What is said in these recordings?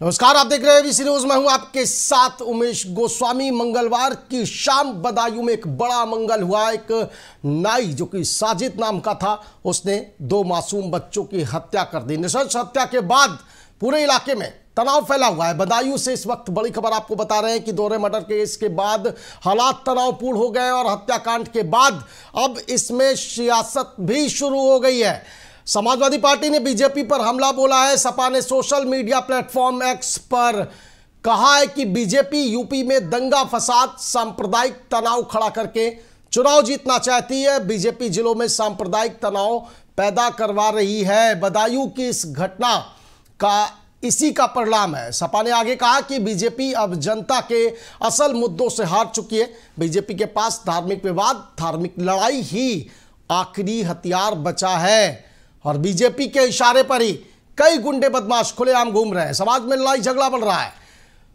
नमस्कार, आप देख रहे हैं एबीसी न्यूज। मैं हूं आपके साथ उमेश गोस्वामी। मंगलवार की शाम बदायूं में एक बड़ा मंगल हुआ। एक नाई जो कि साजिद नाम का था, उसने 2 मासूम बच्चों की हत्या कर दी। नृशंस हत्या के बाद पूरे इलाके में तनाव फैला हुआ है। बदायूं से इस वक्त बड़ी खबर आपको बता रहे हैं कि दोहरे मर्डर केस के बाद हालात तनावपूर्ण हो गए और हत्याकांड के बाद अब इसमें सियासत भी शुरू हो गई है। समाजवादी पार्टी ने बीजेपी पर हमला बोला है। सपा ने सोशल मीडिया प्लेटफॉर्म एक्स पर कहा है कि बीजेपी यूपी में दंगा फसाद सांप्रदायिक तनाव खड़ा करके चुनाव जीतना चाहती है। बीजेपी जिलों में सांप्रदायिक तनाव पैदा करवा रही है। बदायूं की इस घटना का इसी का परिणाम है। सपा ने आगे कहा कि बीजेपी अब जनता के असल मुद्दों से हार चुकी है। बीजेपी के पास धार्मिक विवाद, धार्मिक लड़ाई ही आखिरी हथियार बचा है और बीजेपी के इशारे पर ही कई गुंडे बदमाश खुलेआम घूम रहे हैं। समाज में लड़ाई झगड़ा बढ़ रहा है।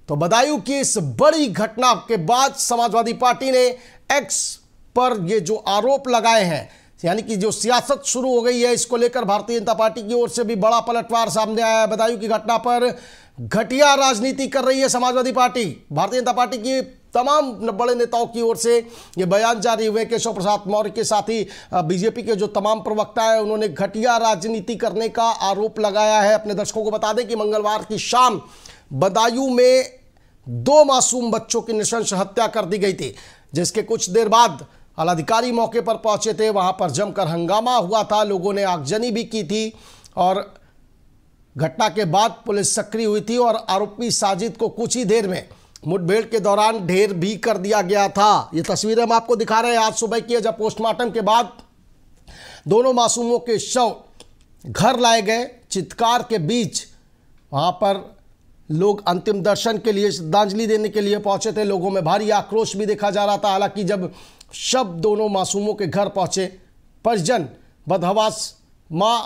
तो बदायूं की इस बड़ी घटना के बाद समाजवादी पार्टी ने एक्स पर ये जो आरोप लगाए हैं, यानी कि जो सियासत शुरू हो गई है, इसको लेकर भारतीय जनता पार्टी की ओर से भी बड़ा पलटवार सामने आया है। बदायूं की घटना पर घटिया राजनीति कर रही है समाजवादी पार्टी। भारतीय जनता पार्टी की तमाम बड़े नेताओं की ओर से ये बयान जारी हुए। केशव प्रसाद मौर्य के साथ ही बीजेपी के जो तमाम प्रवक्ता है, उन्होंने घटिया राजनीति करने का आरोप लगाया है। अपने दर्शकों को बता दें कि मंगलवार की शाम बदायूं में 2 मासूम बच्चों की नृशंस हत्या कर दी गई थी, जिसके कुछ देर बाद आलाधिकारी मौके पर पहुंचे थे। वहां पर जमकर हंगामा हुआ था, लोगों ने आगजनी भी की थी और घटना के बाद पुलिस सक्रिय हुई थी और आरोपी साजिद को कुछ ही देर में मुठभेड़ के दौरान ढेर भी कर दिया गया था। ये तस्वीरें हम आपको दिखा रहे हैं आज सुबह की, जब पोस्टमार्टम के बाद दोनों मासूमों के शव घर लाए गए। चित्कार के बीच वहां पर लोग अंतिम दर्शन के लिए, श्रद्धांजलि देने के लिए पहुंचे थे। लोगों में भारी आक्रोश भी देखा जा रहा था। हालांकि जब शव दोनों मासूमों के घर पहुंचे, परिजन बदहवास, मां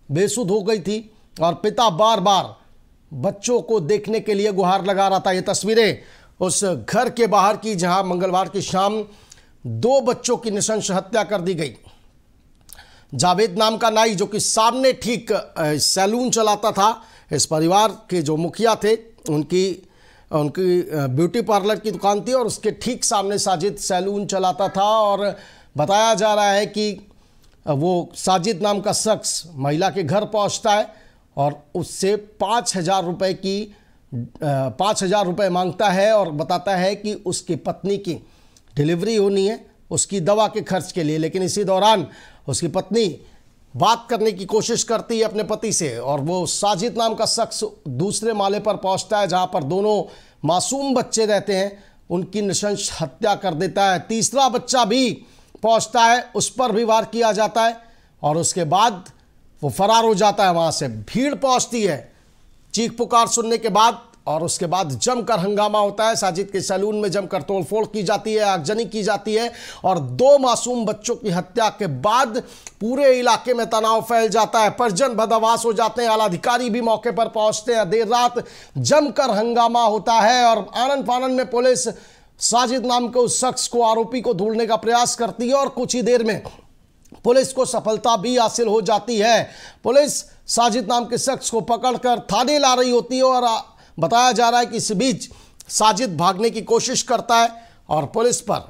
बेसुध हो गई थी और पिता बार बार बच्चों को देखने के लिए गुहार लगा रहा था। ये तस्वीरें उस घर के बाहर की, जहां मंगलवार की शाम 2 बच्चों की नृशंस हत्या कर दी गई। जावेद नाम का नाई, जो कि सामने ठीक सैलून चलाता था, इस परिवार के जो मुखिया थे, उनकी ब्यूटी पार्लर की दुकान थी और उसके ठीक सामने साजिद सैलून चलाता था। और बताया जा रहा है कि वो साजिद नाम का शख्स महिला के घर पहुंचता है और उससे 5,000 रुपये मांगता है और बताता है कि उसकी पत्नी की डिलीवरी होनी है, उसकी दवा के खर्च के लिए। लेकिन इसी दौरान उसकी पत्नी बात करने की कोशिश करती है अपने पति से और वो साजिद नाम का शख्स दूसरे माले पर पहुंचता है, जहां पर दोनों मासूम बच्चे रहते हैं, उनकी नृशंस हत्या कर देता है। तीसरा बच्चा भी पहुंचता है, उस पर भी वार किया जाता है और उसके बाद वो फरार हो जाता है। वहां से भीड़ पहुंचती है चीख पुकार सुनने के बाद और उसके बाद जमकर हंगामा होता है। साजिद के सैलून में जमकर तोड़फोड़ की जाती है, आगजनी की जाती है और 2 मासूम बच्चों की हत्या के बाद पूरे इलाके में तनाव फैल जाता है। परिजन बदहवास हो जाते हैं, आलाधिकारी भी मौके पर पहुंचते हैं। देर रात जमकर हंगामा होता है और आनन फानन में पुलिस साजिद नाम के उस शख्स को, आरोपी को ढूंढने का प्रयास करती है और कुछ ही देर में पुलिस को सफलता भी हासिल हो जाती है। पुलिस साजिद नाम के शख्स को पकड़कर थाने ला रही होती है और बताया जा रहा है कि इस बीच साजिद भागने की कोशिश करता है और पुलिस पर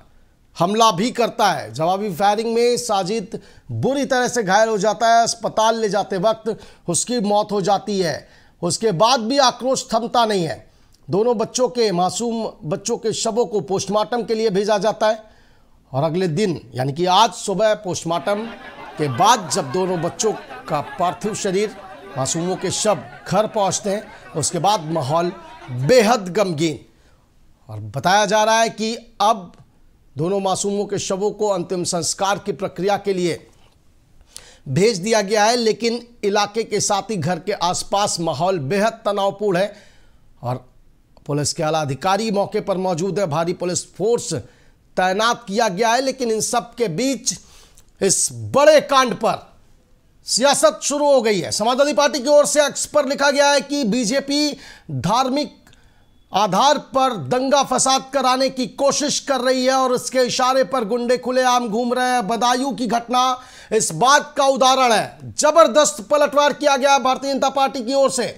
हमला भी करता है। जवाबी फायरिंग में साजिद बुरी तरह से घायल हो जाता है। अस्पताल ले जाते वक्त उसकी मौत हो जाती है। उसके बाद भी आक्रोश थमता नहीं है। दोनों बच्चों के, मासूम बच्चों के शवों को पोस्टमार्टम के लिए भेजा जाता है और अगले दिन, यानी कि आज सुबह पोस्टमार्टम के बाद जब दोनों बच्चों का पार्थिव शरीर, मासूमों के शव घर पहुंचते हैं, उसके बाद माहौल बेहद गमगीन और बताया जा रहा है कि अब दोनों मासूमों के शवों को अंतिम संस्कार की प्रक्रिया के लिए भेज दिया गया है। लेकिन इलाके के साथ ही घर के आसपास माहौल बेहद तनावपूर्ण है और पुलिस के आला अधिकारी मौके पर मौजूद है। भारी पुलिस फोर्स तैनात किया गया है। लेकिन इन सब के बीच इस बड़े कांड पर सियासत शुरू हो गई है। समाजवादी पार्टी की ओर से एक्स पर लिखा गया है कि बीजेपी धार्मिक आधार पर दंगा फसाद कराने की कोशिश कर रही है और इसके इशारे पर गुंडे खुलेआम घूम रहे हैं। बदायूं की घटना इस बात का उदाहरण है। जबरदस्त पलटवार किया गया भारतीय जनता पार्टी की ओर से।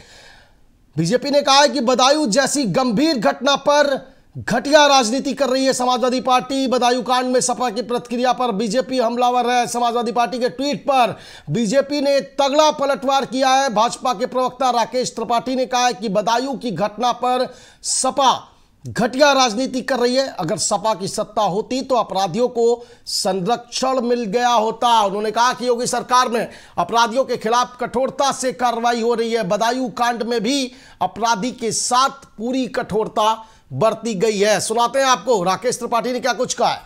बीजेपी ने कहा है कि बदायूं जैसी गंभीर घटना पर घटिया राजनीति कर रही है समाजवादी पार्टी। बदायूं कांड में सपा की प्रतिक्रिया पर बीजेपी हमलावर है। समाजवादी पार्टी के ट्वीट पर बीजेपी ने तगड़ा पलटवार किया है। भाजपा के प्रवक्ता राकेश त्रिपाठी ने कहा है कि बदायूं की घटना पर सपा घटिया राजनीति कर रही है। अगर सपा की सत्ता होती तो अपराधियों को संरक्षण मिल गया होता। उन्होंने कहा कि योगी सरकार में अपराधियों के खिलाफ कठोरता से कार्रवाई हो रही है। बदायूं कांड में भी अपराधी के साथ पूरी कठोरता बरती गई है। सुनाते हैं आपको राकेश त्रिपाठी ने क्या कुछ कहा है।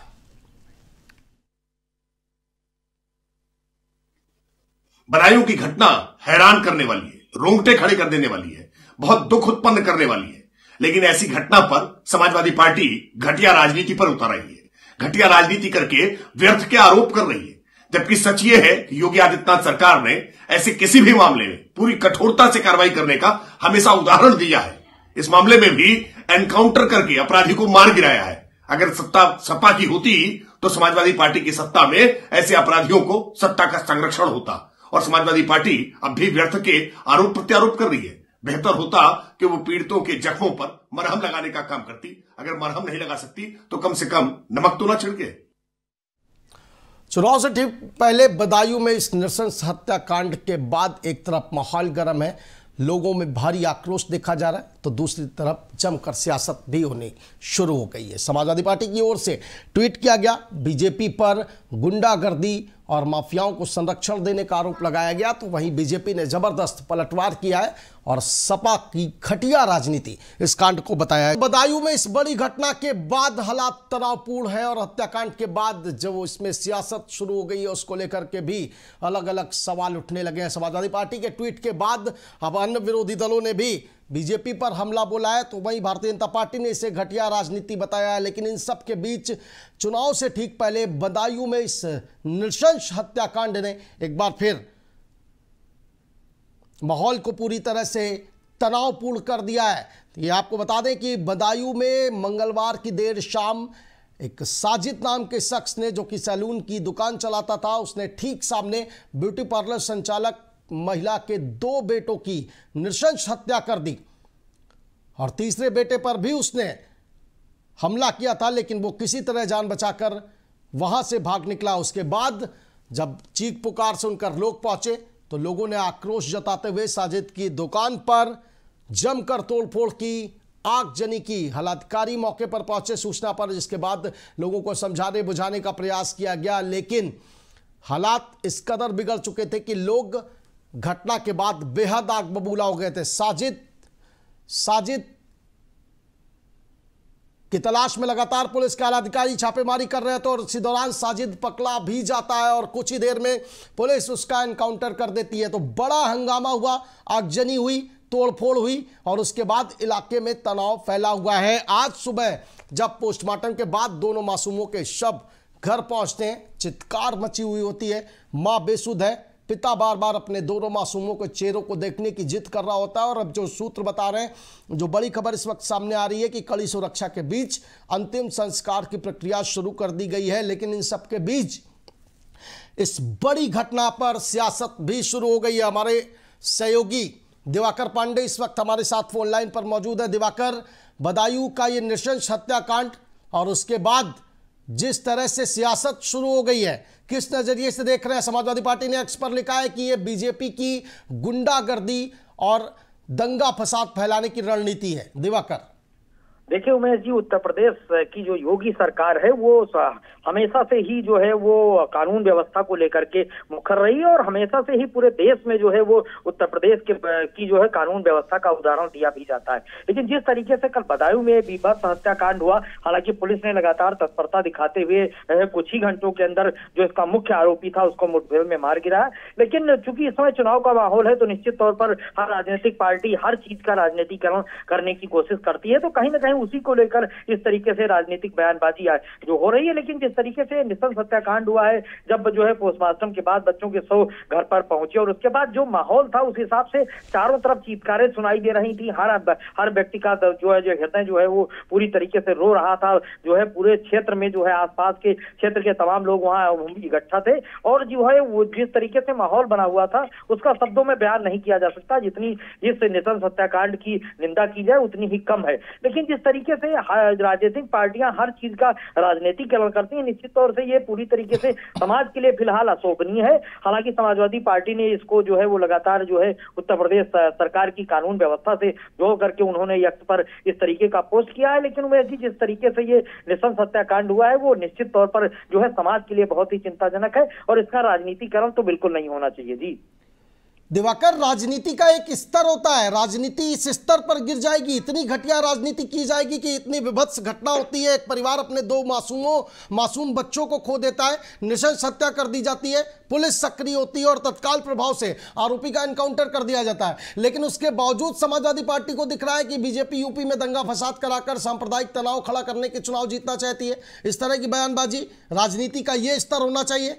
बदायूं की घटना हैरान करने वाली है, रोंगटे खड़े कर देने वाली है, बहुत दुख उत्पन्न करने वाली है। लेकिन ऐसी घटना पर समाजवादी पार्टी घटिया राजनीति पर उतर रही है, घटिया राजनीति करके व्यर्थ के आरोप कर रही है। जबकि सच यह है कि योगी आदित्यनाथ सरकार ने ऐसे किसी भी मामले में पूरी कठोरता से कार्रवाई करने का हमेशा उदाहरण दिया है। इस मामले में भी एनकाउंटर करके अपराधी को मार गिराया है। अगर सत्ता सपा की होती तो समाजवादी पार्टी की सत्ता में ऐसे अपराधियों को सत्ता का संरक्षण होता और समाजवादी पार्टी अब भी व्यर्थ के आरोप प्रत्यारोप कर रही है। बेहतर होता कि वो पीड़ितों के जख्मों पर मरहम लगाने का काम करती। अगर मरहम नहीं लगा सकती तो कम से कम नमक तो ना छिड़के। चुनाव से ठीक पहले बदायूं में इस नृशंस हत्याकांड के बाद एक तरफ माहौल गर्म है, लोगों में भारी आक्रोश देखा जा रहा है, तो दूसरी तरफ जमकर सियासत भी होनी शुरू हो गई है। समाजवादी पार्टी की ओर से ट्वीट किया गया, बीजेपी पर गुंडागर्दी और माफियाओं को संरक्षण देने का आरोप लगाया गया, तो वहीं बीजेपी ने जबरदस्त पलटवार किया है और सपा की घटिया राजनीति इस कांड को बताया है। बदायूं में इस बड़ी घटना के बाद हालात तनावपूर्ण है और हत्याकांड के बाद जब इसमें सियासत शुरू हो गई है उसको लेकर के भी अलग अलग सवाल उठने लगे हैं। समाजवादी पार्टी के ट्वीट के बाद अब अन्य विरोधी दलों ने भी बीजेपी पर हमला बोला है, तो वहीं भारतीय जनता पार्टी ने इसे घटिया राजनीति बताया है। लेकिन इन सब के बीच चुनाव से ठीक पहले बदायूं में इस नृशंस हत्याकांड ने एक बार फिर माहौल को पूरी तरह से तनावपूर्ण कर दिया है। ये आपको बता दें कि बदायूं में मंगलवार की देर शाम एक साजिद नाम के शख्स ने, जो कि सैलून की दुकान चलाता था, उसने ठीक सामने ब्यूटी पार्लर संचालक महिला के 2 बेटों की नृशंस हत्या कर दी और तीसरे बेटे पर भी उसने हमला किया था, लेकिन वो किसी तरह जान बचाकर वहां से भाग निकला। उसके बाद जब चीख पुकार सुनकर लोग पहुंचे तो लोगों ने आक्रोश जताते हुए साजिद की दुकान पर जमकर तोड़फोड़ की, आगजनी की। हलाधिकारी मौके पर पहुंचे सूचना पर, जिसके बाद लोगों को समझाने बुझाने का प्रयास किया गया, लेकिन हालात इस कदर बिगड़ चुके थे कि लोग घटना के बाद बेहद आग बबूला हो गए थे। साजिद की तलाश में लगातार पुलिस के आलाधिकारी छापेमारी कर रहे थे और इसी दौरान साजिद पकड़ा भी जाता है और कुछ ही देर में पुलिस उसका एनकाउंटर कर देती है। तो बड़ा हंगामा हुआ, आगजनी हुई, तोड़फोड़ हुई और उसके बाद इलाके में तनाव फैला हुआ है। आज सुबह जब पोस्टमार्टम के बाद दोनों मासूमों के शव घर पहुंचते हैं, चित्कार मची हुई होती है। मां बेसुध है, पिता बार बार अपने दोनों मासूमों के चेहरों को देखने की जिद कर रहा होता है। और अब जो सूत्र बता रहे हैं, जो बड़ी खबर इस वक्त सामने आ रही है कि कड़ी सुरक्षा के बीच अंतिम संस्कार की प्रक्रिया शुरू कर दी गई है। लेकिन इन सब के बीच इस बड़ी घटना पर सियासत भी शुरू हो गई है। हमारे सहयोगी दिवाकर पांडे इस वक्त हमारे साथ फोन लाइन पर मौजूद है। दिवाकर, बदायूं का ये नृशंस हत्याकांड और उसके बाद जिस तरह से सियासत शुरू हो गई है, किस नजरिए से देख रहे हैं? समाजवादी पार्टी ने एक्स पर लिखा है कि ये बीजेपी की गुंडागर्दी और दंगा फसाद फैलाने की रणनीति है। दिवाकर, देखिए उमेश जी, उत्तर प्रदेश की जो योगी सरकार है वो हमेशा से ही जो है वो कानून व्यवस्था को लेकर के मुखर रही है और हमेशा से ही पूरे देश में जो है वो उत्तर प्रदेश की जो है कानून व्यवस्था का उदाहरण दिया भी जाता है। लेकिन जिस तरीके से कल बदायूं में बीभत्स हत्याकांड हुआ, हालांकि पुलिस ने लगातार तत्परता दिखाते हुए कुछ ही घंटों के अंदर जो इसका मुख्य आरोपी था उसको मुठभेड़ में मार गिराया। लेकिन चूंकि इस समय चुनाव का माहौल है तो निश्चित तौर पर हर राजनीतिक पार्टी हर चीज का राजनीतिकरण करने की कोशिश करती है, तो कहीं ना कहीं उसी को लेकर इस तरीके से राजनीतिक बयानबाजी जो हो रही है। लेकिन जिस तरीके से नृशंस हत्याकांड हुआ है, जब जो है पोस्टमार्टम के बाद बच्चों के शव घर पर पहुंचे और उसके बाद जो माहौल था उस हिसाब से चारों तरफ चीत्कारें सुनाई दे रही थी। हर व्यक्ति का जो है जो हृदय जो है वो पूरी तरीके से रो रहा था। जो है पूरे क्षेत्र में जो है आसपास के क्षेत्र के तमाम लोग वहां इकट्ठा थे और जो है वो जिस तरीके से माहौल बना हुआ था उसका शब्दों में बयान नहीं किया जा सकता। जितनी इस नृशंस हत्याकांड की निंदा की जाए उतनी ही कम है। लेकिन जिस तरीके से राजनीतिक पार्टियां हर चीज का राजनीतिकरण करती हैं, निश्चित तौर से ये पूरी तरीके से समाज के लिए फिलहाल अशोभनीय है। हालांकि समाजवादी पार्टी ने इसको जो है वो लगातार जो है उत्तर प्रदेश सरकार की कानून व्यवस्था से जोड़ करके उन्होंने एक्स पर इस तरीके का पोस्ट किया है। लेकिन उमेश जी, जिस तरीके से ये नृशंस हत्याकांड हुआ है वो निश्चित तौर पर जो है समाज के लिए बहुत ही चिंताजनक है और इसका राजनीतिकरण तो बिल्कुल नहीं होना चाहिए। जी दिवाकर, राजनीति का एक स्तर होता है, राजनीति इस स्तर पर गिर जाएगी, इतनी घटिया राजनीति की जाएगी कि इतनी विभत्स घटना होती है, एक परिवार अपने दो मासूम बच्चों को खो देता है, नृशंस हत्या कर दी जाती है, पुलिस सक्रिय होती है और तत्काल प्रभाव से आरोपी का एनकाउंटर कर दिया जाता है। लेकिन उसके बावजूद समाजवादी पार्टी को दिख रहा है कि बीजेपी यूपी में दंगा फसाद कराकर सांप्रदायिक तनाव खड़ा करने के चुनाव जीतना चाहती है। इस तरह की बयानबाजी, राजनीति का यह स्तर होना चाहिए।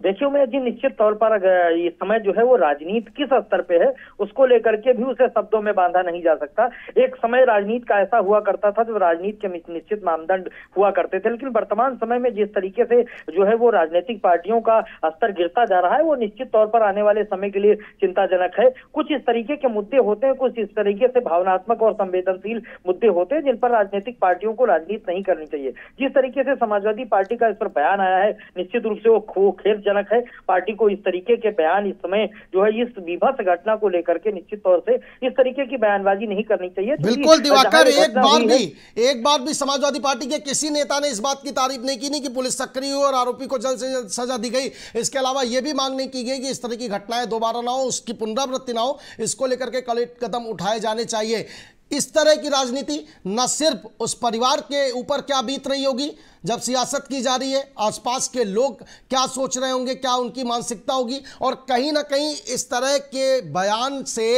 देखिए उमेश जी, निश्चित तौर पर ये समय जो है वो राजनीति किस स्तर पे है उसको लेकर के भी उसे शब्दों में बांधा नहीं जा सकता। एक समय राजनीति का ऐसा हुआ करता था जो राजनीति के निश्चित मानदंड हुआ करते थे, लेकिन वर्तमान समय में जिस तरीके से जो है वो राजनीतिक पार्टियों का स्तर गिरता जा रहा है वो निश्चित तौर पर आने वाले समय के लिए चिंताजनक है। कुछ इस तरीके के मुद्दे होते हैं, कुछ इस तरीके से भावनात्मक और संवेदनशील मुद्दे होते हैं जिन पर राजनीतिक पार्टियों को राजनीति नहीं करनी चाहिए। जिस तरीके से समाजवादी पार्टी का इस पर बयान आया है, निश्चित रूप से वो खेदजनक है। पार्टी को इस तरीके के बयान इस समय जो है इस विभत्स घटना को लेकर के निश्चित तौर से इस तरीके की बयानबाजी नहीं करनी चाहिए। बिल्कुल दिवाकर, एक बार भी समाजवादी पार्टी के किसी नेता ने इस बात की तारीफ नहीं की कि पुलिस सक्रिय हो और आरोपी को जल्द से जल्द सजा दी गई। इसके अलावा यह भी मांग नहीं की गई कि इस तरह की घटनाएं दोबारा ना हो, उसकी पुनरावृत्ति ना हो, इसको लेकर के कड़े कदम उठाए जाने चाहिए। इस तरह की राजनीति न सिर्फ उस परिवार के ऊपर क्या बीत रही होगी जब सियासत की जा रही है, आसपास के लोग क्या सोच रहे होंगे, क्या उनकी मानसिकता होगी, और कहीं ना कहीं इस तरह के बयान से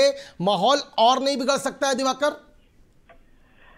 माहौल और नहीं बिगड़ सकता है दिवाकर?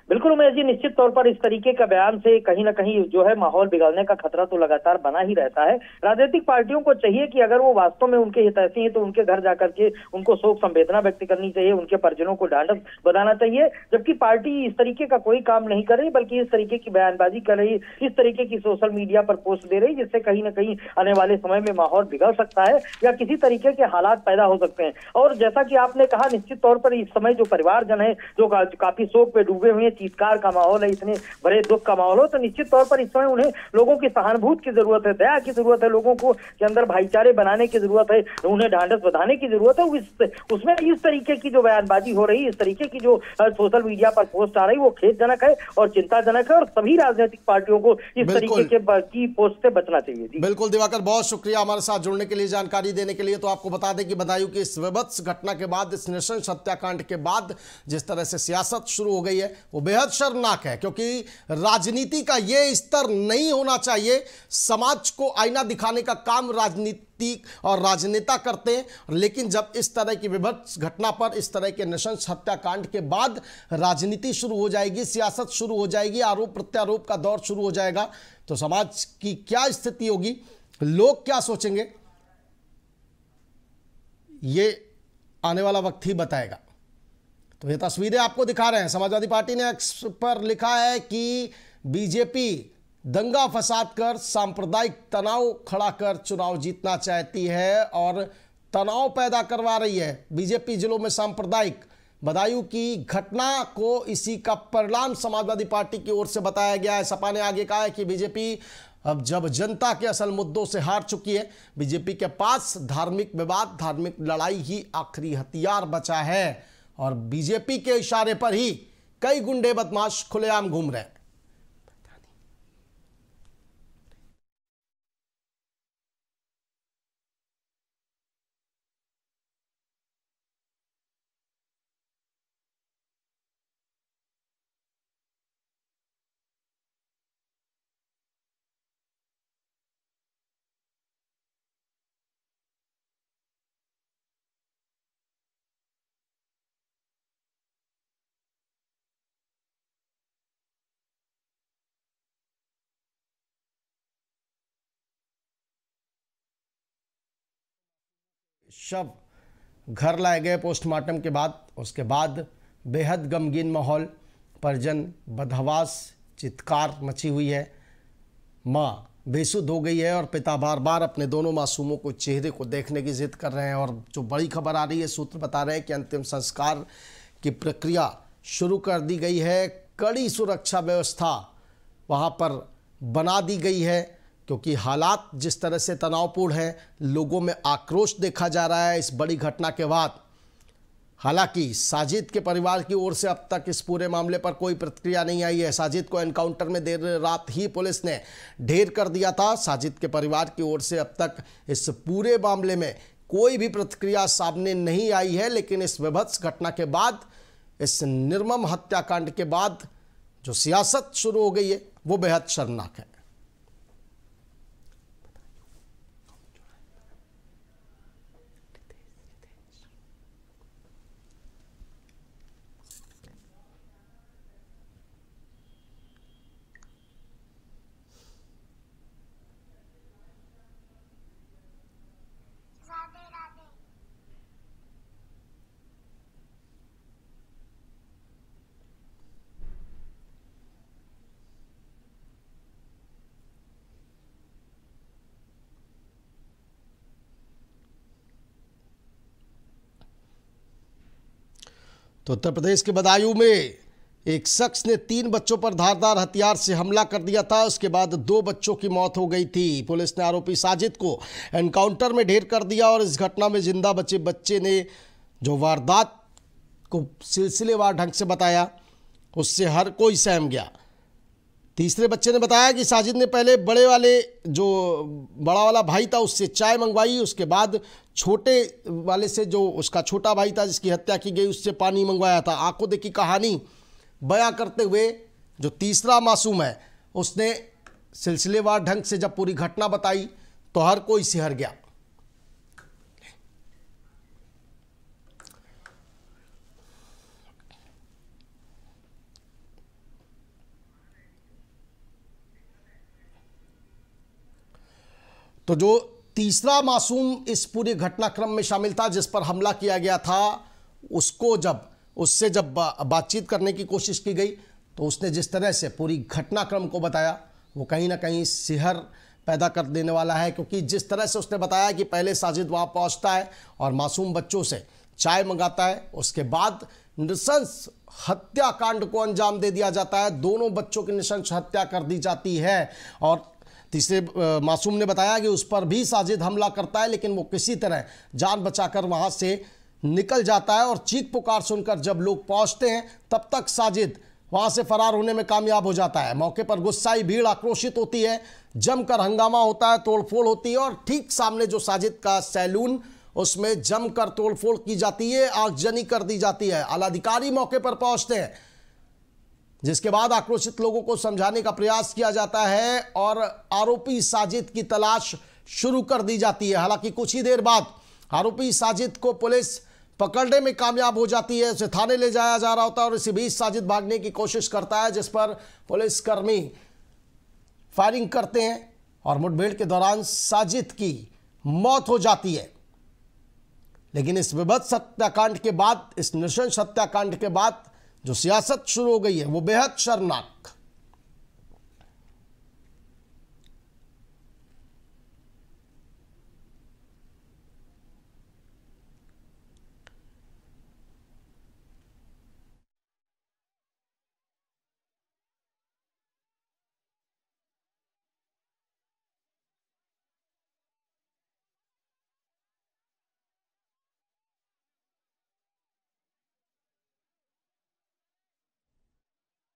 बिल्कुल उमेश जी, निश्चित तौर पर इस तरीके का बयान से कहीं ना कहीं जो है माहौल बिगड़ने का खतरा तो लगातार बना ही रहता है। राजनीतिक पार्टियों को चाहिए कि अगर वो वास्तव में उनके हितैषी हैं तो उनके घर जाकर के उनको शोक संवेदना व्यक्त करनी चाहिए, उनके परिजनों को ढांढस बनाना चाहिए। जबकि पार्टी इस तरीके का कोई काम नहीं कर रही, बल्कि इस तरीके की बयानबाजी कर रही, इस तरीके की सोशल मीडिया पर पोस्ट दे रही, जिससे कहीं ना कहीं आने वाले समय में माहौल बिगड़ सकता है या किसी तरीके के हालात पैदा हो सकते हैं। और जैसा कि आपने कहा, निश्चित तौर पर इस समय जो परिवारजन है जो काफी शोक पे डूबे हुए हैं, चीत्कार का माहौल है, इतने बड़े दुख का माहौल हो, तो निश्चित तौर पर इस समय उन्हें लोगों की सहानुभूति की जरूरत है, दया की जरूरत है, लोगों को के अंदर भाईचारे बनाने की जरूरत है, उन्हें ढांढस बंधाने की जरूरत है। उसमें इस तरीके की जो बयानबाजी हो रही है, इस तरीके की जो सोशल मीडिया पर पोस्ट आ रही है, वो खेदजनक है और चिंताजनक है और सभी राजनीतिक पार्टियों को इस तरीके की पोस्ट से बचना चाहिए। बिल्कुल दिवाकर, बहुत शुक्रिया हमारे साथ जुड़ने के लिए, जानकारी देने के लिए। तो आपको बता दें कि बदायूं की इस विभत्स घटना के बाद, इस नृशंस हत्याकांड के बाद जिस तरह से सियासत शुरू हो गई है वो बेहद शर्मनाक है, क्योंकि राजनीति का यह स्तर नहीं होना चाहिए। समाज को आईना दिखाने का काम राजनीति और राजनेता करते हैं, लेकिन जब इस तरह की विभत्स घटना पर, इस तरह के नृशंस हत्याकांड के बाद राजनीति शुरू हो जाएगी, सियासत शुरू हो जाएगी, आरोप प्रत्यारोप का दौर शुरू हो जाएगा, तो समाज की क्या स्थिति होगी, लोग क्या सोचेंगे, ये आने वाला वक्त ही बताएगा। तो ये तस्वीरें आपको दिखा रहे हैं। समाजवादी पार्टी ने एक्स पर लिखा है कि बीजेपी दंगा फसाद कर सांप्रदायिक तनाव खड़ा कर चुनाव जीतना चाहती है और तनाव पैदा करवा रही है। बीजेपी जिलों में सांप्रदायिक, बदायूं की घटना को इसी का परिणाम समाजवादी पार्टी की ओर से बताया गया है। सपा ने आगे कहा है कि बीजेपी अब जब जनता के असल मुद्दों से हार चुकी है, बीजेपी के पास धार्मिक विवाद, धार्मिक लड़ाई ही आखिरी हथियार बचा है और बीजेपी के इशारे पर ही कई गुंडे बदमाश खुलेआम घूम रहे हैं। शव घर लाए गए पोस्टमार्टम के बाद। उसके बाद बेहद गमगीन माहौल, परिजन बदहवास, चित्कार मची हुई है। माँ बेसुध हो गई है और पिता बार बार अपने दोनों मासूमों को चेहरे को देखने की जिद कर रहे हैं। और जो बड़ी खबर आ रही है, सूत्र बता रहे हैं कि अंतिम संस्कार की प्रक्रिया शुरू कर दी गई है। कड़ी सुरक्षा व्यवस्था वहाँ पर बना दी गई है, क्योंकि हालात जिस तरह से तनावपूर्ण हैं, लोगों में आक्रोश देखा जा रहा है इस बड़ी घटना के बाद। हालांकि साजिद के परिवार की ओर से अब तक इस पूरे मामले पर कोई प्रतिक्रिया नहीं आई है। साजिद को एनकाउंटर में देर रात ही पुलिस ने ढेर कर दिया था। साजिद के परिवार की ओर से अब तक इस पूरे मामले में कोई भी प्रतिक्रिया सामने नहीं आई है। लेकिन इस विभत्स घटना के बाद, इस निर्मम हत्याकांड के बाद जो सियासत शुरू हो गई है, वो बेहद शर्मनाक है। तो उत्तर प्रदेश के बदायूं में एक शख्स ने 3 बच्चों पर धारदार हथियार से हमला कर दिया था। उसके बाद 2 बच्चों की मौत हो गई थी। पुलिस ने आरोपी साजिद को एनकाउंटर में ढेर कर दिया और इस घटना में जिंदा बचे बच्चे ने जो वारदात को सिलसिलेवार ढंग से बताया, उससे हर कोई सहम गया। तीसरे बच्चे ने बताया कि साजिद ने पहले बड़ा वाला भाई था उससे चाय मंगवाई, उसके बाद छोटे वाले से, जो उसका छोटा भाई था जिसकी हत्या की गई, उससे पानी मंगवाया था। आंखों देखी कहानी बयां करते हुए जो तीसरा मासूम है, उसने सिलसिलेवार ढंग से जब पूरी घटना बताई तो हर कोई सिहर गया। तो जो तीसरा मासूम इस पूरे घटनाक्रम में शामिल था, जिस पर हमला किया गया था, उससे जब बातचीत करने की कोशिश की गई तो उसने जिस तरह से पूरी घटनाक्रम को बताया, वो कहीं ना कहीं सिहर पैदा कर देने वाला है। क्योंकि जिस तरह से उसने बताया कि पहले साजिद वहाँ पहुँचता है और मासूम बच्चों से चाय मंगाता है, उसके बाद नृशंस हत्याकांड को अंजाम दे दिया जाता है। दोनों बच्चों की नृशंस हत्या कर दी जाती है। और तीसरे मासूम ने बताया कि उस पर भी साजिद हमला करता है, लेकिन वो किसी तरह जान बचाकर वहां से निकल जाता है। और चीख पुकार सुनकर जब लोग पहुंचते हैं, तब तक साजिद वहां से फरार होने में कामयाब हो जाता है। मौके पर गुस्साई भीड़ आक्रोशित होती है, जमकर हंगामा होता है, तोड़फोड़ होती है। और ठीक सामने जो साजिद का सैलून, उसमें जमकर तोड़फोड़ की जाती है, आगजनी कर दी जाती है। आलाधिकारी मौके पर पहुंचते हैं, जिसके बाद आक्रोशित लोगों को समझाने का प्रयास किया जाता है और आरोपी साजिद की तलाश शुरू कर दी जाती है। हालांकि कुछ ही देर बाद आरोपी साजिद को पुलिस पकड़ने में कामयाब हो जाती है। उसे थाने ले जाया जा रहा होता है और इसी बीच साजिद भागने की कोशिश करता है, जिस पर पुलिसकर्मी फायरिंग करते हैं और मुठभेड़ के दौरान साजिद की मौत हो जाती है। लेकिन इस विभत्स हत्याकांड के बाद, इस नृशंस हत्याकांड के बाद जो सियासत शुरू हो गई है, वो बेहद शर्मनाक।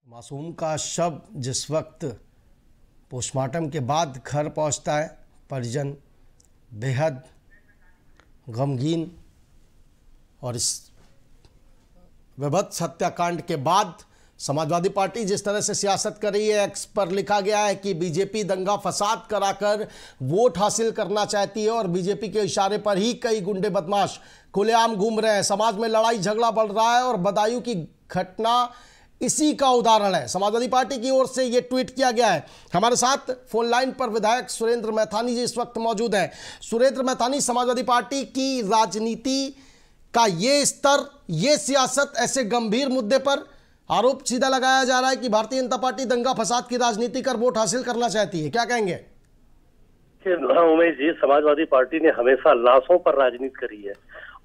मासूम का शव जिस वक्त पोस्टमार्टम के बाद घर पहुंचता है, परिजन बेहद गमगीन। और इस विभत्स हत्याकांड के बाद समाजवादी पार्टी जिस तरह से सियासत कर रही है, एक्स पर लिखा गया है कि बीजेपी दंगा फसाद कराकर वोट हासिल करना चाहती है और बीजेपी के इशारे पर ही कई गुंडे बदमाश खुलेआम घूम रहे हैं। समाज में लड़ाई झगड़ा बढ़ रहा है और बदायूं की घटना इसी का उदाहरण है। समाजवादी पार्टी की ओर से यह ट्वीट किया गया है। हमारे साथ फोन लाइन पर विधायक सुरेंद्र मैथानी जी इस वक्त मौजूद हैं। सुरेंद्र मैथानी, समाजवादी पार्टी की राजनीति का ये स्तर, ये सियासत, ऐसे गंभीर मुद्दे पर आरोप सीधा लगाया जा रहा है कि भारतीय जनता पार्टी दंगा फसाद की राजनीति कर वोट हासिल करना चाहती है, क्या कहेंगे? उमेश जी, समाजवादी पार्टी ने हमेशा लाशों पर राजनीति करी है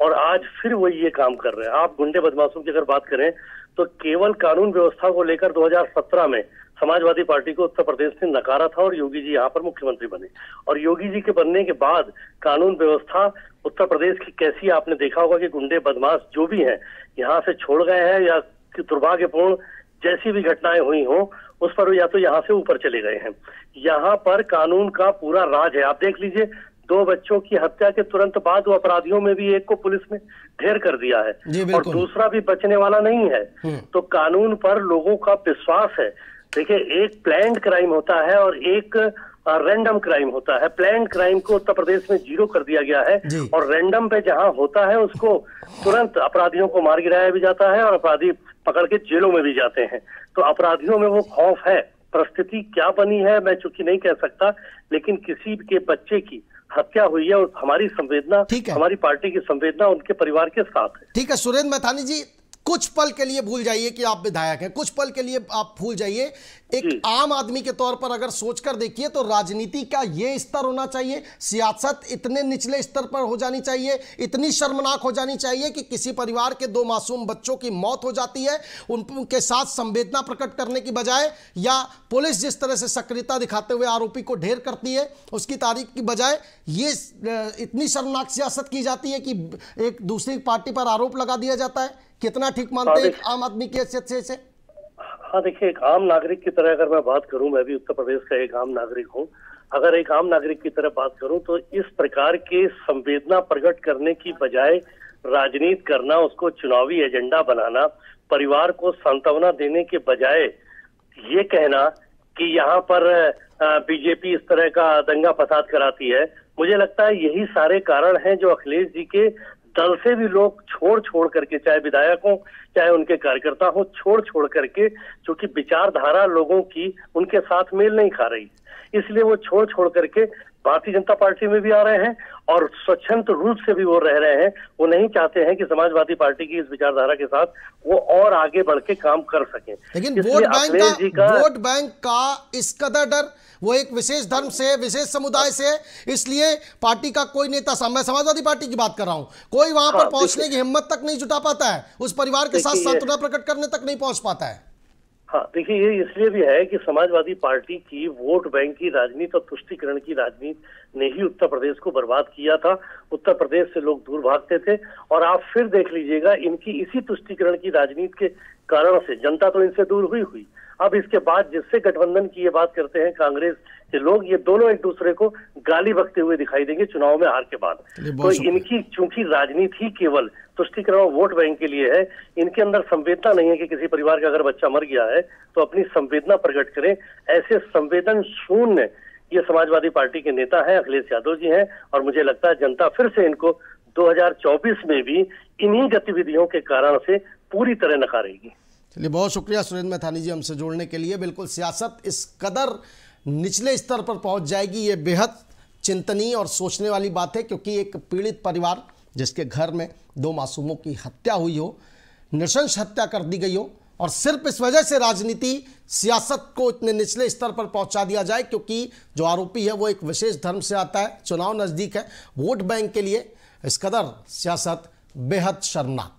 और आज फिर वो ये काम कर रहे हैं। आप गुंडे बदमाशों की अगर बात करें तो केवल कानून व्यवस्था को लेकर 2017 में समाजवादी पार्टी को उत्तर प्रदेश ने नकारा था और योगी जी यहाँ पर मुख्यमंत्री बने। और योगी जी के बनने के बाद कानून व्यवस्था उत्तर प्रदेश की कैसी, आपने देखा होगा कि गुंडे बदमाश जो भी हैं यहाँ से छोड़ गए हैं या दुर्भाग्यपूर्ण जैसी भी घटनाएं हुई हों उस पर या तो यहाँ से ऊपर चले गए हैं। यहाँ पर कानून का पूरा राज है। आप देख लीजिए, 2 बच्चों की हत्या के तुरंत बाद वो अपराधियों में भी एक को पुलिस ने ढेर कर दिया है और दूसरा भी बचने वाला नहीं है। तो कानून पर लोगों का विश्वास है। देखिए, एक प्लान्ड क्राइम होता है और एक रैंडम क्राइम होता है। प्लान्ड क्राइम को उत्तर प्रदेश में 0 कर दिया गया है और रैंडम पे जहां होता है उसको तुरंत अपराधियों को मार गिराया भी जाता है और अपराधी पकड़ के जेलों में भी जाते हैं। तो अपराधियों में वो खौफ है। परिस्थिति क्या बनी है मैं चूंकि नहीं कह सकता, लेकिन किसी के बच्चे की हत्या हुई है और हमारी संवेदना, हमारी पार्टी की संवेदना उनके परिवार के साथ है। ठीक है सुरेंद्र मैथानी जी, कुछ पल के लिए भूल जाइए कि आप विधायक हैं, कुछ पल के लिए आप भूल जाइए। एक आम आदमी के तौर पर अगर सोचकर देखिए तो राजनीति का ये स्तर होना चाहिए, सियासत इतने निचले स्तर पर हो जानी चाहिए, इतनी शर्मनाक हो जानी चाहिए कि किसी परिवार के 2 मासूम बच्चों की मौत हो जाती है, उनके साथ संवेदना प्रकट करने की बजाय या पुलिस जिस तरह से सक्रियता दिखाते हुए आरोपी को ढेर करती है उसकी तारीफ की बजाय ये इतनी शर्मनाक सियासत की जाती है कि एक दूसरी पार्टी पर आरोप लगा दिया जाता है। कितना ठीक मानते हैं आम आदमी की हैसियत से इसे? हाँ देखिए, एक आम नागरिक की तरह अगर मैं बात करूं, मैं भी उत्तर प्रदेश का एक आम नागरिक हूं, अगर एक आम नागरिक की तरह बात करूं तो इस प्रकार के संवेदना प्रकट करने की बजाय राजनीति करना, उसको चुनावी एजेंडा बनाना, परिवार को सांत्वना देने के बजाय ये कहना कि यहाँ पर बीजेपी इस तरह का दंगा फसाद कराती है, मुझे लगता है यही सारे कारण हैं जो अखिलेश जी के दल से भी लोग छोड़ करके, चाहे विधायक हो चाहे उनके कार्यकर्ता हो, छोड़ करके, क्योंकि विचारधारा लोगों की उनके साथ मेल नहीं खा रही, इसलिए वो छोड़ करके भारतीय जनता पार्टी में भी आ रहे हैं और स्वच्छंद रूप से भी वो रह रहे हैं। वो नहीं चाहते हैं कि समाजवादी पार्टी की इस विचारधारा के साथ वो और आगे बढ़ के काम कर सकें। लेकिन वोट बैंक का इस कदर डर, वो एक विशेष धर्म से, विशेष समुदाय से, इसलिए पार्टी का कोई नेता, मैं समाजवादी पार्टी की बात कर रहा हूं, कोई वहां पर पहुंचने की हिम्मत तक नहीं जुटा पाता है, उस परिवार के साथ सांत्वना प्रकट करने तक नहीं पहुंच पाता है। हाँ देखिए, ये इसलिए भी है कि समाजवादी पार्टी की वोट बैंक की राजनीति और तुष्टीकरण की राजनीति ने ही उत्तर प्रदेश को बर्बाद किया था। उत्तर प्रदेश से लोग दूर भागते थे और आप फिर देख लीजिएगा, इनकी इसी तुष्टीकरण की राजनीति के कारण से जनता तो इनसे दूर हुई। अब इसके बाद जिससे गठबंधन की ये बात करते हैं कांग्रेस के लोग, ये दोनों एक दूसरे को गाली बकते हुए दिखाई देंगे चुनाव में हार के बाद। तो इनकी चूंकि राजनीति ही केवल तुष्टीकरण और वोट बैंक के लिए है, इनके अंदर संवेदना नहीं है कि किसी परिवार का अगर बच्चा मर गया है तो अपनी संवेदना प्रकट करें। ऐसे संवेदन शून्य ये समाजवादी पार्टी के नेता हैं, अखिलेश यादव जी हैं, और मुझे लगता है जनता फिर से इनको 2024 में भी इन्हीं गतिविधियों के कारण से पूरी तरह नकारेगी। चलिए, बहुत शुक्रिया सुरेंद्र मैथानी जी हमसे जोड़ने के लिए। बिल्कुल सियासत इस कदर निचले स्तर पर पहुंच जाएगी, ये बेहद चिंतनीय और सोचने वाली बात है, क्योंकि एक पीड़ित परिवार जिसके घर में 2 मासूमों की हत्या हुई हो, नृशंस हत्या कर दी गई हो, और सिर्फ इस वजह से राजनीति सियासत को इतने निचले स्तर पर पहुंचा दिया जाए क्योंकि जो आरोपी है वो एक विशेष धर्म से आता है, चुनाव नज़दीक है, वोट बैंक के लिए इस कदर सियासत बेहद शर्मनाक।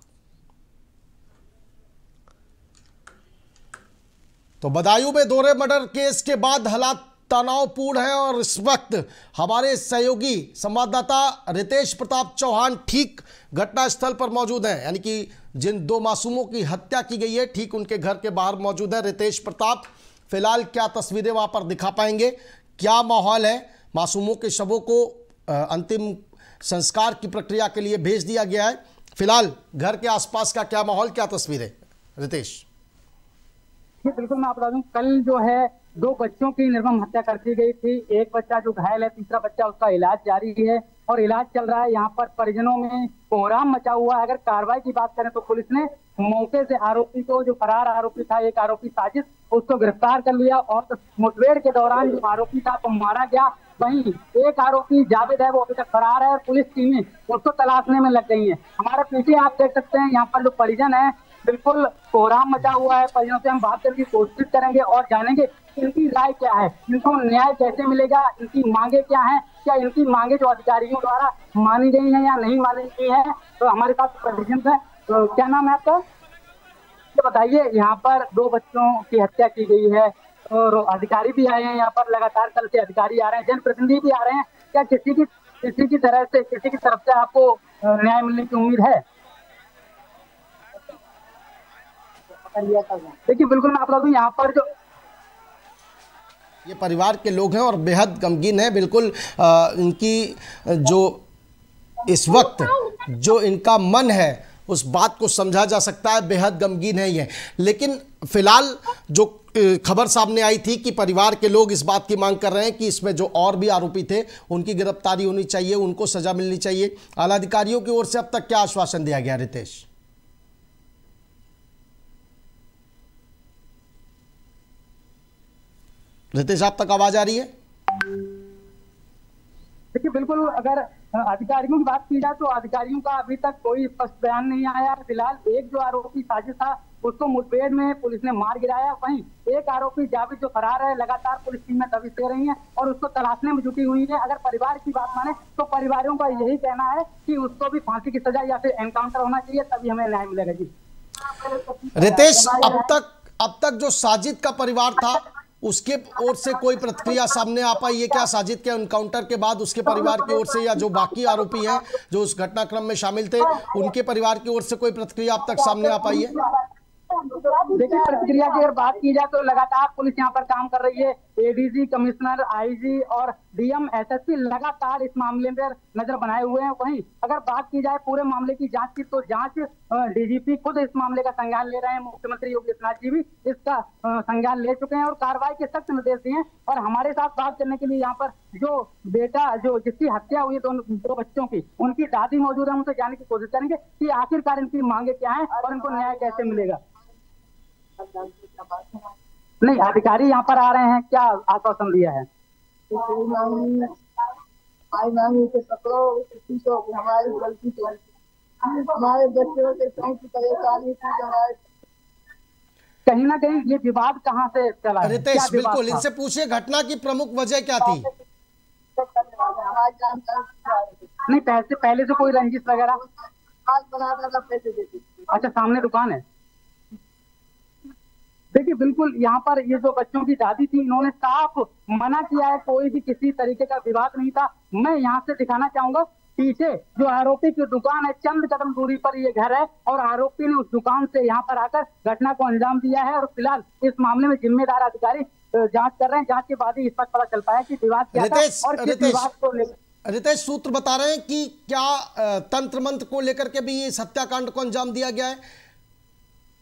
तो बदायूं में दोहरे मर्डर केस के बाद हालात तनावपूर्ण है और इस वक्त हमारे सहयोगी संवाददाता रितेश प्रताप चौहान ठीक घटनास्थल पर मौजूद हैं, यानी कि जिन 2 मासूमों की हत्या की गई है ठीक उनके घर के बाहर मौजूद है। रितेश प्रताप, फिलहाल क्या तस्वीरें वहां पर दिखा पाएंगे, क्या माहौल है? मासूमों के शवों को अंतिम संस्कार की प्रक्रिया के लिए भेज दिया गया है, फिलहाल घर के आसपास का क्या माहौल, क्या तस्वीरें रितेश? बिल्कुल, मैं बता दूं, कल जो है 2 बच्चों की निर्मम हत्या कर दी गई थी। एक बच्चा जो घायल है, तीसरा बच्चा उसका इलाज जारी है और इलाज चल रहा है। यहाँ पर परिजनों में कोहराम मचा हुआ है। अगर कार्रवाई की बात करें तो पुलिस ने मौके से आरोपी को, जो फरार आरोपी था, एक आरोपी साजिद, उसको गिरफ्तार कर लिया और मुठभेड़ के दौरान जो आरोपी था वो मारा गया। वहीं एक आरोपी जावेद है वो अभी तक फरार है और पुलिस टीमें उसको तलाशने में लग गई हैं। हमारे पीछे आप देख सकते हैं, यहाँ पर जो परिजन है, बिल्कुल कोहराम मचा हुआ है। परिजनों से हम बात करने की कोशिश करेंगे और जानेंगे इनकी राय क्या है, इनको न्याय कैसे मिलेगा, इनकी मांगे क्या है, क्या इनकी मांगे जो अधिकारियों द्वारा मानी गई है या नहीं मानी गई है। तो हमारे साथ परिजन है, तो क्या नाम है आपका, ये बताइए। यहाँ पर 2 बच्चों की हत्या की गई है और अधिकारी भी आए हैं यहाँ पर, लगातार कल से अधिकारी आ रहे हैं, जनप्रतिनिधि भी आ रहे हैं। क्या किसी की तरफ से आपको न्याय मिलने की उम्मीद है? देखिए बिल्कुल मैं आप लोग यहाँ पर जो ये परिवार के लोग हैं और बेहद गमगीन है। बिल्कुल इनकी जो इस वक्त जो इनका मन है उस बात को समझा जा सकता है, बेहद गमगीन है ये। लेकिन फिलहाल जो खबर सामने आई थी कि परिवार के लोग इस बात की मांग कर रहे हैं कि इसमें जो और भी आरोपी थे उनकी गिरफ्तारी होनी चाहिए, उनको सजा मिलनी चाहिए। आला अधिकारियों की ओर से अब तक क्या आश्वासन दिया गया रितेश? रितेश आप तक आवाज आ रही है? देखिए बिल्कुल, अगर अधिकारियों की बात की जाए तो अधिकारियों का अभी तक कोई स्पष्ट बयान नहीं आया। फिलहाल एक जो आरोपी साजिद था उसको मुठभेड़ में पुलिस ने मार गिराया। वहीं एक आरोपी जावेद जो फरार है, लगातार पुलिस टीमें दबिश दे रही हैं और उसको तलाशने में जुटी हुई है। अगर परिवार की बात माने तो परिवारों का यही कहना है कि उसको भी फांसी की सजा या फिर एनकाउंटर होना चाहिए, तभी हमें न्याय मिलेगा। जी रितेश, अब तक जो साजिद का परिवार था उसके ओर से कोई प्रतिक्रिया सामने आ पाई है क्या? साजिद के एनकाउंटर के बाद उसके परिवार की ओर से या जो बाकी आरोपी हैं जो उस घटनाक्रम में शामिल थे उनके परिवार की ओर से कोई प्रतिक्रिया अब तक सामने आ पाई है? देखिए प्रतिक्रिया की अगर बात की जाए तो लगातार पुलिस यहाँ पर काम कर रही है। एडीजी, कमिश्नर, आईजी और डीएम, एसएसपी लगातार इस मामले पर नजर बनाए हुए हैं। वहीं अगर बात की जाए पूरे मामले की जांच की तो डीजीपी खुद इस मामले का संज्ञान ले रहे हैं। मुख्यमंत्री योगी आदित्यनाथ जी भी इसका संज्ञान ले चुके हैं और कार्रवाई के सख्त निर्देश दिए हैं। और हमारे साथ बात करने के लिए यहाँ पर जो बेटा जो जिसकी हत्या हुई है 2 बच्चों की, उनकी दादी मौजूद है, उनसे जानने की कोशिश करेंगे कि आखिरकार इनकी मांगे क्या है और इनको न्याय कैसे मिलेगा। नहीं, अधिकारी यहाँ पर आ रहे हैं, क्या आश्वासन दिया है? हमारी गलती तो हमारे बच्चों के परेशानी कहीं ना कहीं ये विवाद कहाँ से चला है? रितेश बिल्कुल इनसे पूछिए घटना की प्रमुख वजह क्या थी? नहीं, पहले से कोई रंजिश वगैरह? पैसे देते। अच्छा, सामने दुकान है। देखिए बिल्कुल यहाँ पर ये जो बच्चों की दादी थी, इन्होंने साफ मना किया है, कोई भी किसी तरीके का विवाद नहीं था। मैं यहाँ से दिखाना चाहूंगा पीछे जो आरोपी की दुकान है, चंद कदम दूरी पर ये घर है और आरोपी ने उस दुकान से यहाँ पर आकर घटना को अंजाम दिया है। और फिलहाल इस मामले में जिम्मेदार अधिकारी जांच कर रहे हैं। जांच के बाद ही इस पर पता चल पाया कि विवाद क्या था और किस विवाद को लेकर। रितेश, सूत्र बता रहे हैं कि क्या तंत्र मंत्र को लेकर के भी इस हत्याकांड को अंजाम दिया गया है?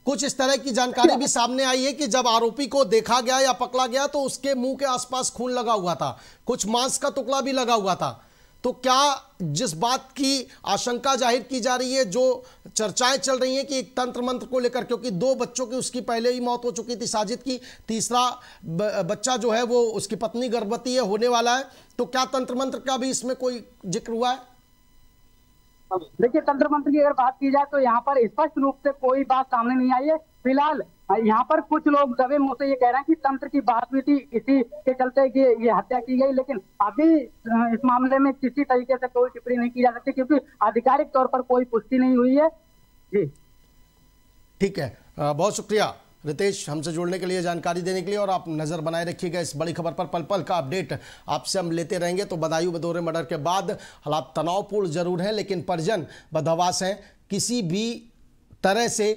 कुछ इस तरह की जानकारी भी सामने आई है कि जब आरोपी को देखा गया या पकड़ा गया तो उसके मुंह के आसपास खून लगा हुआ था, कुछ मांस का टुकड़ा भी लगा हुआ था। तो क्या जिस बात की आशंका जाहिर की जा रही है, जो चर्चाएं चल रही हैं कि एक तंत्र मंत्र को लेकर, क्योंकि 2 बच्चों की उसकी पहले ही मौत हो चुकी थी साजिद की, तीसरा बच्चा जो है वो उसकी पत्नी गर्भवती है, होने वाला है, तो क्या तंत्र मंत्र का भी इसमें कोई जिक्र हुआ है? देखिए तंत्र मंत्र की अगर बात की जाए तो यहाँ पर स्पष्ट रूप से कोई बात सामने नहीं आई है। फिलहाल यहाँ पर कुछ लोग दबे मुंह से ये कह रहे हैं कि तंत्र की बात हुई थी, इसी के चलते कि ये हत्या की गई, लेकिन अभी इस मामले में किसी तरीके से कोई टिप्पणी नहीं की जा सकती क्योंकि आधिकारिक तौर पर कोई पुष्टि नहीं हुई है। जी ठीक है, बहुत शुक्रिया रितेश हमसे जुड़ने के लिए, जानकारी देने के लिए, और आप नज़र बनाए रखिएगा इस बड़ी खबर पर। पल पल का अपडेट आपसे हम लेते रहेंगे। तो बदायूं में दोहरे मर्डर के बाद हालात तनावपूर्ण जरूर हैं, लेकिन परिजन बदहवास हैं, किसी भी तरह से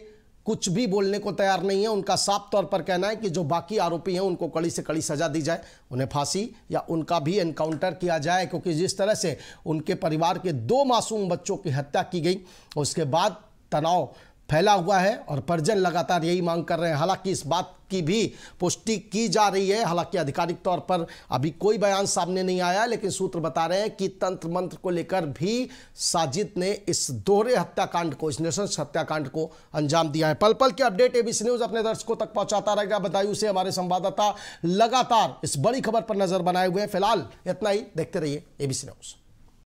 कुछ भी बोलने को तैयार नहीं है। उनका साफ तौर पर कहना है कि जो बाकी आरोपी हैं उनको कड़ी से कड़ी सजा दी जाए, उन्हें फांसी या उनका भी एनकाउंटर किया जाए, क्योंकि जिस तरह से उनके परिवार के 2 मासूम बच्चों की हत्या की गई उसके बाद तनाव फैला हुआ है और परिजन लगातार यही मांग कर रहे हैं। हालांकि इस बात की भी पुष्टि की जा रही है, हालांकि आधिकारिक तौर पर अभी कोई बयान सामने नहीं आया, लेकिन सूत्र बता रहे हैं कि तंत्र मंत्र को लेकर भी साजिद ने इस दोहरे हत्याकांड को, इस नृशंस हत्याकांड को अंजाम दिया है। पल पल के अपडेट एबीसी न्यूज अपने दर्शकों तक पहुंचाता रहेगा। बदायूं से हमारे संवाददाता लगातार इस बड़ी खबर पर नजर बनाए हुए हैं। फिलहाल इतना ही, देखते रहिए एबीसी न्यूज।